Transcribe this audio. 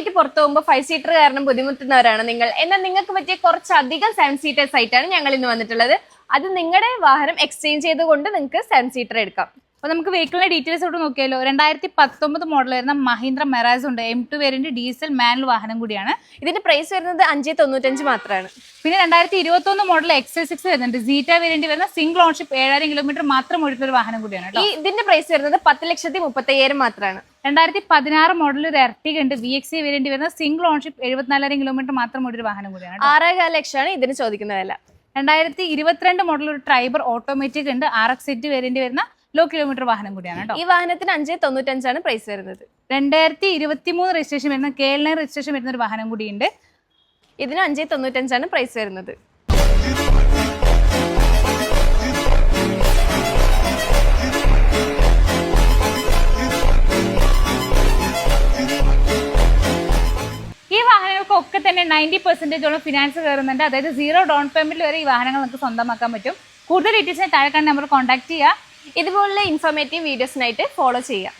ആയിട്ട് പുറത്തു പോകുമ്പോൾ 5 സീറ്റർ കാരണം ബുദ്ധിമുട്ടുന്നവരാണ് നിങ്ങൾ. എന്നാൽ നിങ്ങൾക്ക് പറ്റിയ കുറച്ചധികം 7 സീറ്റേഴ്സ് ആയിട്ടാണ് ഞങ്ങൾ ഇന്ന് വന്നിട്ടുള്ളത്. അത് നിങ്ങളുടെ വാഹനം എക്സ്ചേഞ്ച് ചെയ്തുകൊണ്ട് നിങ്ങൾക്ക് 7 സീറ്റർ എടുക്കാം. അപ്പോൾ നമുക്ക് വെഹിക്കിളിന്റെ ഡീറ്റെയിൽസ് തൊട്ട് നോക്കിയാലോ. 2019 മോഡൽ വരുന്ന മഹീന്ദ്ര മെറാസ് ഉണ്ട്. M2 വേരിയന്റ് ഡീസൽ മാനുവൽ വാഹനം കൂടിയാണ്. ഇതിന്റെ പ്രൈസ് വരുന്നത് 595 മാത്രമാണ്. പിന്നെ 2021 മോഡൽ XL6 വരുന്നുണ്ട്. സീറ്റ വേരിയന്റ് വരുന്ന സിംഗിൾ ഓൺഷിപ്പ് 7000 കിലോമീറ്റർ മാത്രം ഓടിക്കുന്ന ഒരു വാഹനം കൂടിയാണ്. ഇതിന്റെ പ്രൈസ് വരുന്നത് 10,35,000 മാത്രമാണ്. 2016 മോഡൽ ഒരു എർട്ടിക ഉണ്ട്. VXA വേരിയന്റ് വരുന്ന സിംഗിൾ ഓൺഷിപ്പ് 74,000 കിലോമീറ്റർ മാത്രം ഓടിയ വാഹനം കൂടിയാണ്. 6.5 ലക്ഷമാണ് ഇതിന് ചോദിക്കുന്ന വില. 2022 മോഡൽ ഒരു ട്രൈബർ ഓട്ടോമാറ്റിക് ഉണ്ട്. RX8 വേരിയന്റ് വരുന്ന ലോ കിലോമീറ്റർ വാഹനം കൂടിയാണ് കേട്ടോ. ഈ വാഹനത്തിന് 595 ആണ് പ്രൈസ് വരുന്നത്. 2023 രജിസ്ട്രേഷൻ വരുന്ന KL9 രജിസ്ട്രേഷൻ വരുന്ന ഒരു വാഹനം കൂടിയുണ്ട്. ഇതിന് 595 ആണ് പ്രൈസ് വരുന്നത്. ഈ വാഹനങ്ങൾക്കൊക്കെ തന്നെ 90% ഫിനാൻസ് കയറുന്നുണ്ട്. അതായത് 0 ഡൗൺ പേയ്മെന്റ് വരെ ഈ വാഹനങ്ങൾ നമുക്ക് സ്വന്തമാക്കാൻ പറ്റും. കൂടുതൽ ഡീറ്റെയിൽസിന് താഴെ കാണുന്ന നമ്പർ കോൺടാക്ട് ചെയ്യുക. ഇതുപോലുള്ള ഇൻഫോർമേറ്റീവ് വീഡിയോസിനായിട്ട് ഫോളോ ചെയ്യുക.